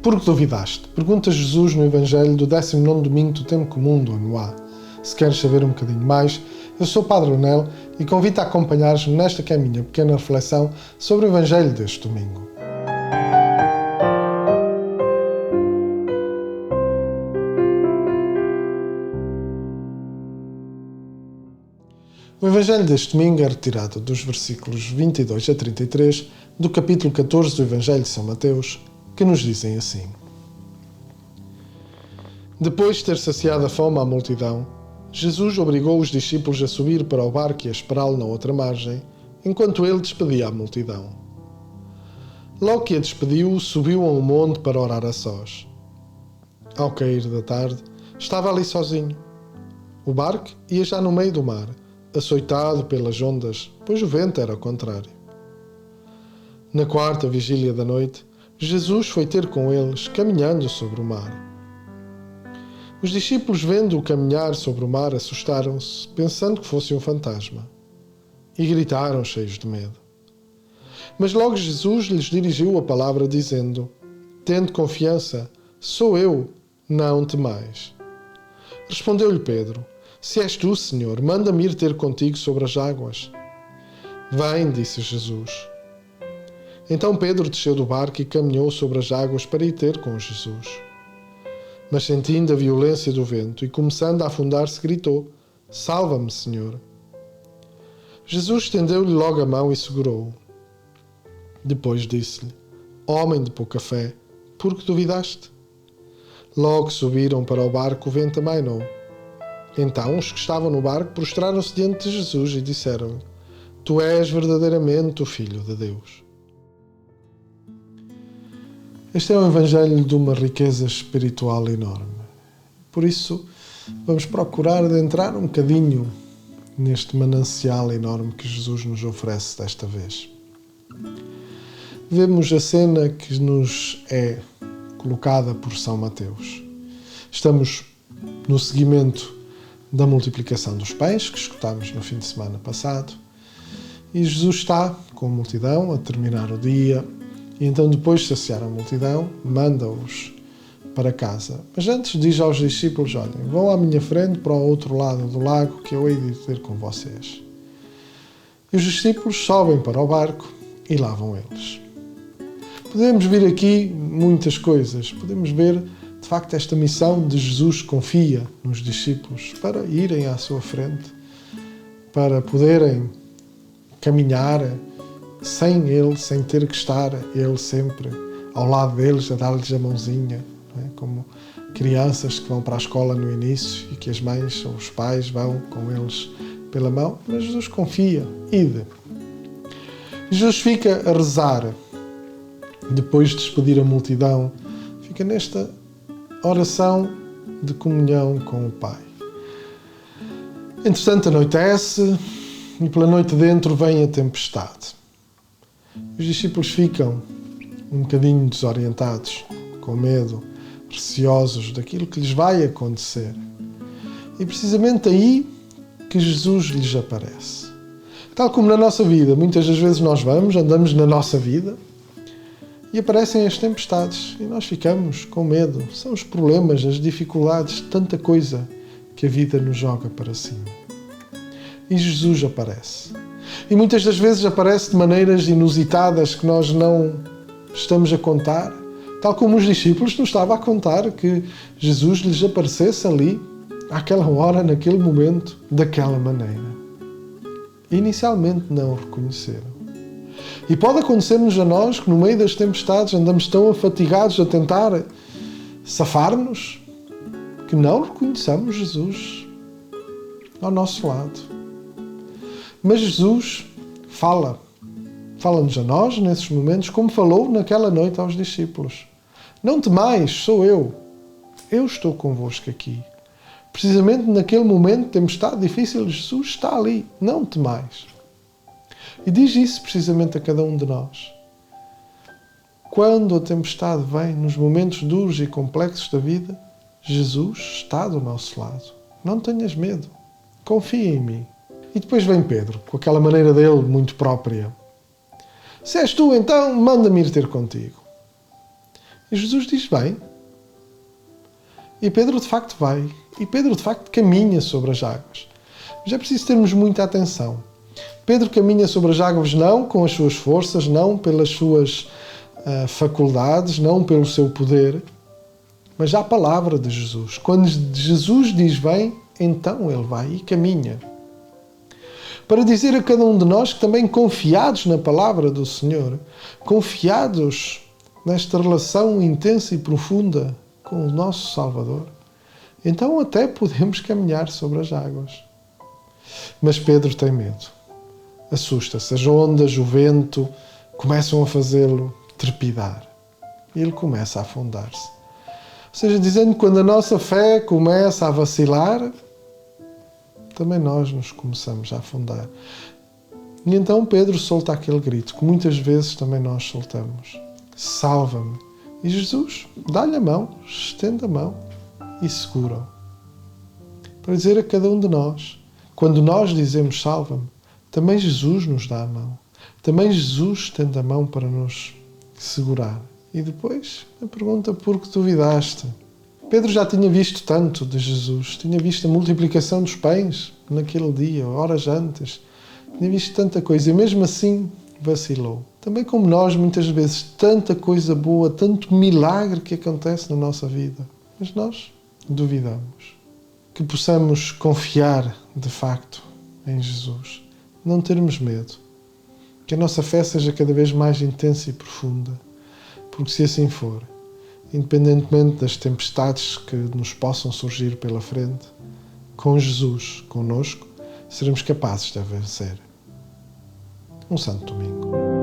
Por que duvidaste? Pergunta Jesus no Evangelho do 19º domingo do tempo comum do ano A. Se queres saber um bocadinho mais, eu sou o Padre Leonel e convido a acompanhares-me nesta que é a minha pequena reflexão sobre o Evangelho deste domingo. O Evangelho deste domingo é retirado dos versículos 22 a 33 do capítulo 14 do Evangelho de São Mateus, que nos dizem assim. Depois de ter saciado a fome à multidão, Jesus obrigou os discípulos a subir para o barco e a esperá-lo na outra margem, enquanto ele despedia a multidão. Logo que a despediu, subiu a um monte para orar a sós. Ao cair da tarde, estava ali sozinho. O barco ia já no meio do mar, açoitado pelas ondas, pois o vento era ao contrário. Na quarta vigília da noite, Jesus foi ter com eles, caminhando sobre o mar. Os discípulos, vendo-o caminhar sobre o mar, assustaram-se, pensando que fosse um fantasma, e gritaram cheios de medo. Mas logo Jesus lhes dirigiu a palavra, dizendo: Tende confiança, sou eu, não temais. Respondeu-lhe Pedro: Se és tu, Senhor, manda-me ir ter contigo sobre as águas. Vem, disse Jesus. Então Pedro desceu do barco e caminhou sobre as águas para ir ter com Jesus. Mas sentindo a violência do vento e começando a afundar-se, gritou: Salva-me, Senhor. Jesus estendeu-lhe logo a mão e segurou-o. Depois disse-lhe: Homem de pouca fé, por que duvidaste? Logo subiram para o barco, o vento amainou. Então os que estavam no barco prostraram-se diante de Jesus e disseram-lhe: Tu és verdadeiramente o Filho de Deus. Este é um evangelho de uma riqueza espiritual enorme. Por isso, vamos procurar adentrar um bocadinho neste manancial enorme que Jesus nos oferece desta vez. Vemos a cena que nos é colocada por São Mateus. Estamos no seguimento da multiplicação dos pães, que escutámos no fim de semana passado, e Jesus está com a multidão a terminar o dia. E então, depois de saciar a multidão, manda-os para casa. Mas antes diz aos discípulos: olhem, vão à minha frente para o outro lado do lago, que eu hei de ter com vocês. E os discípulos sobem para o barco e lá vão eles. Podemos ver aqui muitas coisas. Podemos ver, de facto, esta missão de Jesus confia nos discípulos para irem à sua frente, para poderem caminhar sem ele, sem ter que estar ele sempre ao lado deles, a dar-lhes a mãozinha, não é? Como crianças que vão para a escola no início e que as mães ou os pais vão com eles pela mão, mas Jesus confia, ide. Jesus fica a rezar, depois de despedir a multidão, fica nesta oração de comunhão com o Pai. Entretanto, anoitece e pela noite dentro vem a tempestade. Os discípulos ficam um bocadinho desorientados, com medo, receosos daquilo que lhes vai acontecer. E precisamente aí que Jesus lhes aparece. Tal como na nossa vida, muitas das vezes nós andamos na nossa vida e aparecem as tempestades e nós ficamos com medo. São os problemas, as dificuldades, tanta coisa que a vida nos joga para cima. E Jesus aparece. E muitas das vezes aparece de maneiras inusitadas que nós não estamos a contar, tal como os discípulos não estavam a contar que Jesus lhes aparecesse ali, àquela hora, naquele momento, daquela maneira. Inicialmente não o reconheceram. E pode acontecer-nos a nós que no meio das tempestades andamos tão afatigados a tentar safar-nos que não reconheçamos Jesus ao nosso lado. Mas Jesus fala-nos a nós nesses momentos como falou naquela noite aos discípulos. Não temais, sou eu estou convosco aqui. Precisamente naquele momento de tempestade difícil, Jesus está ali, não temais. E diz isso precisamente a cada um de nós. Quando a tempestade vem, nos momentos duros e complexos da vida, Jesus está do nosso lado. Não tenhas medo, confia em mim. E depois vem Pedro, com aquela maneira dele muito própria. Se és tu, então, manda-me ir ter contigo. E Jesus diz: bem. E Pedro de facto vai. E Pedro de facto caminha sobre as águas. Mas é preciso termos muita atenção. Pedro caminha sobre as águas não com as suas forças, não pelas suas faculdades, não pelo seu poder, mas à palavra de Jesus. Quando Jesus diz vem, então ele vai e caminha. Para dizer a cada um de nós que também confiados na palavra do Senhor, confiados nesta relação intensa e profunda com o nosso Salvador, então até podemos caminhar sobre as águas. Mas Pedro tem medo. Assusta-se. As ondas, o vento começam a fazê-lo trepidar. E ele começa a afundar-se. Ou seja, dizendo que quando a nossa fé começa a vacilar, também nós nos começamos a afundar. E então Pedro solta aquele grito que muitas vezes também nós soltamos: salva-me. E Jesus dá-lhe a mão, estende a mão e segura-o. Para dizer a cada um de nós, quando nós dizemos salva-me, também Jesus nos dá a mão. Também Jesus estende a mão para nos segurar. E depois a pergunta: por que duvidaste? Pedro já tinha visto tanto de Jesus, tinha visto a multiplicação dos pães naquele dia, horas antes, tinha visto tanta coisa e mesmo assim vacilou. Também como nós, muitas vezes, tanta coisa boa, tanto milagre que acontece na nossa vida, mas nós duvidamos. Que possamos confiar de facto em Jesus, não termos medo, que a nossa fé seja cada vez mais intensa e profunda, porque se assim for, independentemente das tempestades que nos possam surgir pela frente, com Jesus connosco, seremos capazes de a vencer. Um santo domingo.